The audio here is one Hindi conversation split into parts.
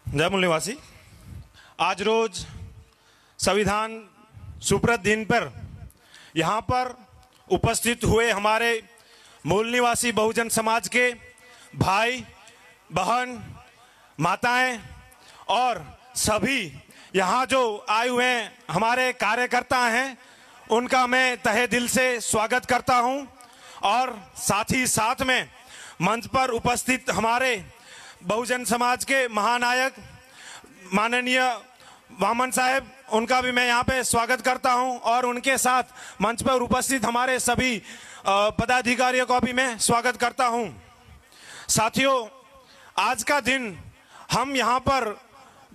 जय मूल निवासी। आज रोज संविधान सुप्रत दिन पर यहाँ पर उपस्थित हुए हमारे मूल निवासी बहुजन समाज के भाई बहन माताएं और सभी यहाँ जो आए हुए हैं हमारे कार्यकर्ता हैं, उनका मैं तहे दिल से स्वागत करता हूँ। और साथ ही साथ में मंच पर उपस्थित हमारे बहुजन समाज के महानायक माननीय वामन साहब, उनका भी मैं यहाँ पे स्वागत करता हूँ। और उनके साथ मंच पर उपस्थित हमारे सभी पदाधिकारियों का भी मैं स्वागत करता हूँ। साथियों, आज का दिन हम यहाँ पर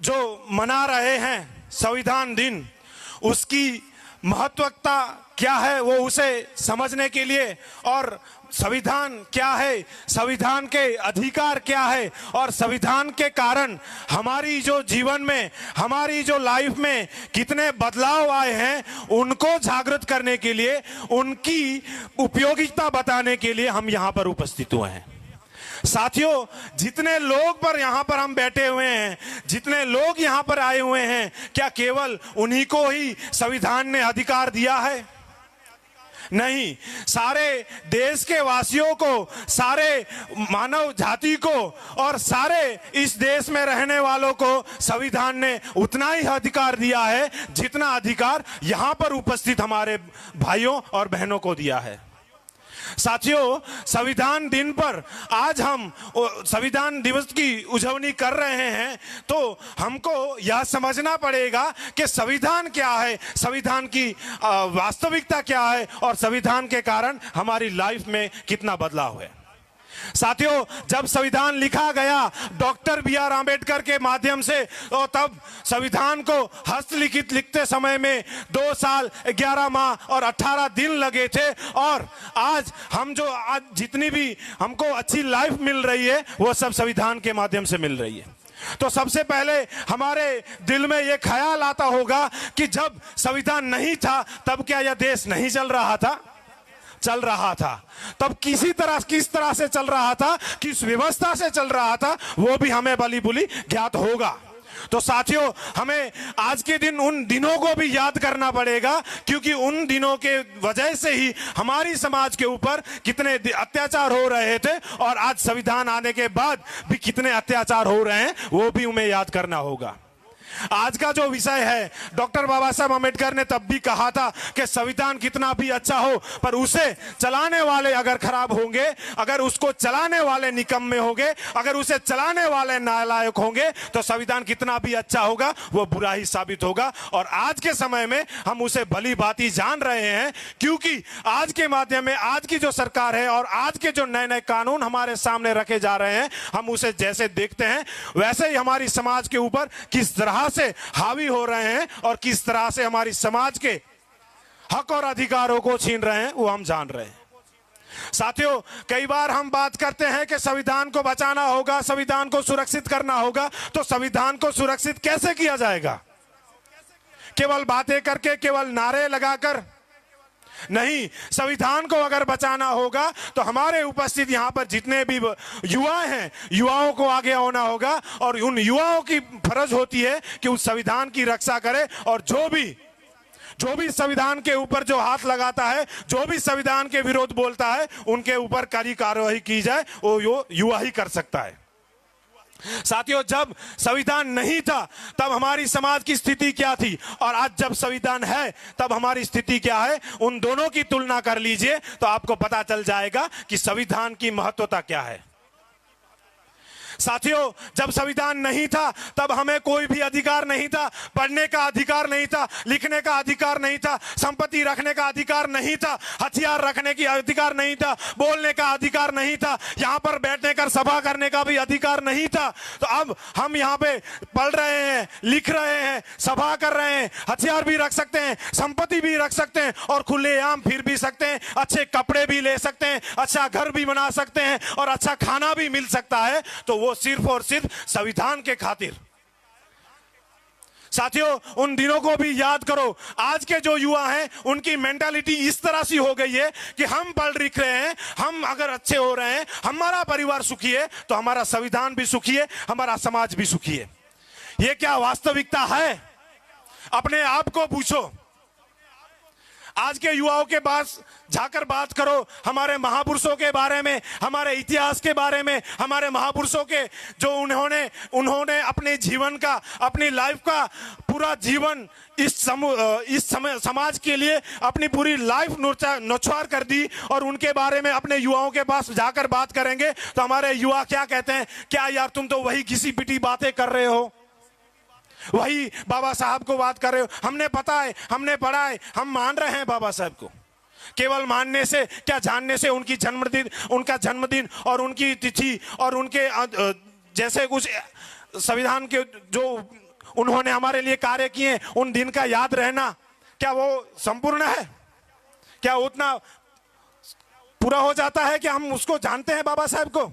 जो मना रहे हैं संविधान दिन, उसकी महत्वता क्या है वो उसे समझने के लिए, और संविधान क्या है, संविधान के अधिकार क्या है, और संविधान के कारण हमारी जो जीवन में, हमारी जो लाइफ में कितने बदलाव आए हैं, उनको जागृत करने के लिए, उनकी उपयोगिता बताने के लिए हम यहाँ पर उपस्थित हुए हैं। साथियों, जितने लोग पर यहाँ पर हम बैठे हुए हैं, जितने लोग यहाँ पर आए हुए हैं, क्या केवल उन्हीं को ही संविधान ने अधिकार दिया है? नहीं, सारे देश के वासियों को, सारे मानव जाति को और सारे इस देश में रहने वालों को संविधान ने उतना ही अधिकार दिया है जितना अधिकार यहाँ पर उपस्थित हमारे भाइयों और बहनों को दिया है। साथियों, संविधान दिन पर आज हम संविधान दिवस की उजवनी कर रहे हैं, तो हमको यह समझना पड़ेगा कि संविधान क्या है, संविधान की वास्तविकता क्या है और संविधान के कारण हमारी लाइफ में कितना बदलाव है। साथियों, जब संविधान लिखा गया डॉक्टर बी.आर. आंबेडकर के माध्यम से, तो तब संविधान को हस्तलिखित लिखते समय में 2 साल 11 माह और 18 दिन लगे थे। और आज हम जो आज जितनी भी हमको अच्छी लाइफ मिल रही है, वो सब संविधान के माध्यम से मिल रही है। तो सबसे पहले हमारे दिल में ये ख्याल आता होगा कि जब संविधान नहीं था तब क्या यह देश नहीं चल रहा था? चल रहा था। तब किस तरह से चल रहा था, किस व्यवस्था से चल रहा था, वो भी हमें भली बुली ज्ञात होगा। तो साथियों, हमें आज के दिन उन दिनों को भी याद करना पड़ेगा, क्योंकि उन दिनों के वजह से ही हमारी समाज के ऊपर कितने अत्याचार हो रहे थे, और आज संविधान आने के बाद भी कितने अत्याचार हो रहे हैं, वो भी हमें याद करना होगा। आज का जो विषय है, डॉक्टर बाबा साहब अम्बेडकर ने तब भी कहा था कि संविधान कितना भी अच्छा हो, पर उसे चलाने वाले अगर खराब होंगे, अगर उसको चलाने वाले निकम्मे होंगे, अगर उसे चलाने वाले नालायक होंगे, तो संविधान कितना भी अच्छा होगा वो बुरा ही साबित होगा। और आज के समय में हम उसे भली भांति जान रहे हैं, क्योंकि आज के माध्यम में आज की जो सरकार है और आज के जो नए नए कानून हमारे सामने रखे जा रहे हैं, हम उसे जैसे देखते हैं वैसे ही हमारी समाज के ऊपर किस तरह से हावी हो रहे हैं और किस तरह से हमारी समाज के हक और अधिकारों को छीन रहे हैं, वो हम जान रहे हैं। साथियों, कई बार हम बात करते हैं कि संविधान को बचाना होगा, संविधान को सुरक्षित करना होगा। तो संविधान को सुरक्षित कैसे किया जाएगा? केवल बातें करके, केवल नारे लगाकर नहीं। संविधान को अगर बचाना होगा तो हमारे उपस्थित यहाँ पर जितने भी युवा हैं, युवाओं को आगे आना होगा, और उन युवाओं की फर्ज होती है कि उस संविधान की रक्षा करे, और जो भी संविधान के ऊपर जो हाथ लगाता है, जो भी संविधान के विरोध बोलता है, उनके ऊपर कड़ी कार्रवाई की जाए, वो युवा ही कर सकता है। साथियों, जब संविधान नहीं था तब हमारी समाज की स्थिति क्या थी, और आज जब संविधान है तब हमारी स्थिति क्या है, उन दोनों की तुलना कर लीजिए तो आपको पता चल जाएगा कि संविधान की महत्वता क्या है। साथियों, जब संविधान नहीं था तब हमें कोई भी अधिकार नहीं था, पढ़ने का अधिकार नहीं था, लिखने का अधिकार नहीं था, संपत्ति रखने का अधिकार नहीं था, हथियार रखने की अधिकार नहीं था, बोलने का अधिकार नहीं था, यहाँ पर बैठने कर सभा करने का भी अधिकार नहीं था। तो अब हम यहाँ पे पढ़ रहे हैं, लिख रहे हैं, सभा कर रहे हैं, हथियार भी रख सकते हैं, संपत्ति भी रख सकते हैं, और खुलेआम फिर भी सकते हैं, अच्छे कपड़े भी ले सकते हैं, अच्छा घर भी बना सकते हैं, और अच्छा खाना भी मिल सकता है। तो वो सिर्फ और सिर्फ संविधान के खातिर। साथियों, उन दिनों को भी याद करो। आज के जो युवा हैं उनकी मेंटालिटी इस तरह सी हो गई है कि हम पढ़ लिख रहे हैं, हम अगर अच्छे हो रहे हैं, हमारा परिवार सुखी है तो हमारा संविधान भी सुखी है, हमारा समाज भी सुखी है। ये क्या वास्तविकता है? अपने आप को पूछो। आज के युवाओं के पास जाकर बात करो हमारे महापुरुषों के बारे में, हमारे इतिहास के बारे में, हमारे महापुरुषों के जो उन्होंने अपने जीवन का, अपनी लाइफ का पूरा जीवन इस समाज के लिए अपनी पूरी लाइफ न्योछावर कर दी, और उनके बारे में अपने युवाओं के पास जाकर बात करेंगे तो हमारे युवा क्या कहते हैं? क्या यार तुम तो वही घिसी पिटी बातें कर रहे हो, वही बाबा साहब को बात कर रहे हो। हमने पता है, हमने पढ़ा है, हम मान रहे हैं बाबा साहब को। केवल मानने से क्या, जानने से उनका जन्मदिन और उनकी तिथि और उनके जैसे कुछ संविधान के जो उन्होंने हमारे लिए कार्य किए उन दिन का याद रहना, क्या वो संपूर्ण है? क्या उतना पूरा हो जाता है कि हम उसको जानते हैं बाबा साहब को?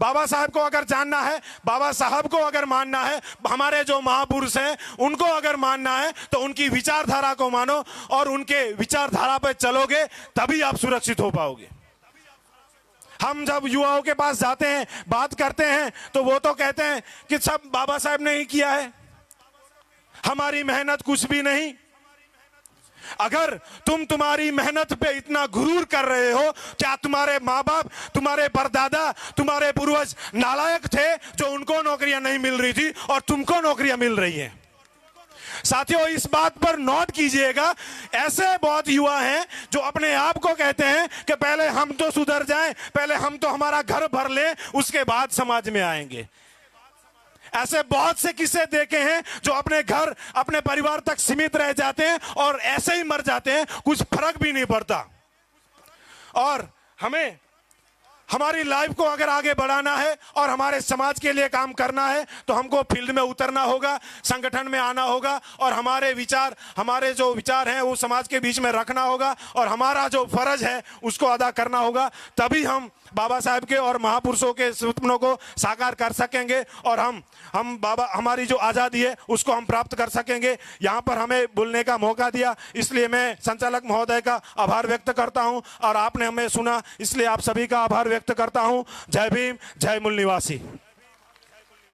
बाबा साहब को अगर जानना है, बाबा साहब को अगर मानना है, हमारे जो महापुरुष हैं उनको अगर मानना है तो उनकी विचारधारा को मानो, और उनके विचारधारा पर चलोगे तभी आप सुरक्षित हो पाओगे। हम जब युवाओं के पास जाते हैं, बात करते हैं, तो वो तो कहते हैं कि सब बाबा साहब ने ही किया है, हमारी मेहनत कुछ भी नहीं। अगर तुम्हारी मेहनत पे इतना गुरूर कर रहे हो, क्या तुम्हारे माँ बाप, तुम्हारे परदादा, तुम्हारे पूर्वज नालायक थे जो उनको नौकरियां नहीं मिल रही थी और तुमको नौकरियां मिल रही हैं? साथियों, इस बात पर नोट कीजिएगा, ऐसे बहुत युवा हैं जो अपने आप को कहते हैं कि पहले हम तो सुधर जाएं, पहले हम तो हमारा घर भर लें, उसके बाद समाज में आएंगे। ऐसे बहुत से किस्से देखे हैं जो अपने घर, अपने परिवार तक सीमित रह जाते हैं और ऐसे ही मर जाते हैं, कुछ फर्क भी नहीं पड़ता। और हमें हमारी लाइफ को अगर आगे बढ़ाना है और हमारे समाज के लिए काम करना है तो हमको फील्ड में उतरना होगा, संगठन में आना होगा, और हमारे जो विचार हैं वो समाज के बीच में रखना होगा, और हमारा जो फर्ज है उसको अदा करना होगा। तभी हम बाबा साहब के और महापुरुषों के सपनों को साकार कर सकेंगे, और हमारी जो आज़ादी है उसको हम प्राप्त कर सकेंगे। यहाँ पर हमें बोलने का मौका दिया, इसलिए मैं संचालक महोदय का आभार व्यक्त करता हूँ, और आपने हमें सुना, इसलिए आप सभी का आभार व्यक्त करता हूँ। जय भीम, जय मूल निवासी।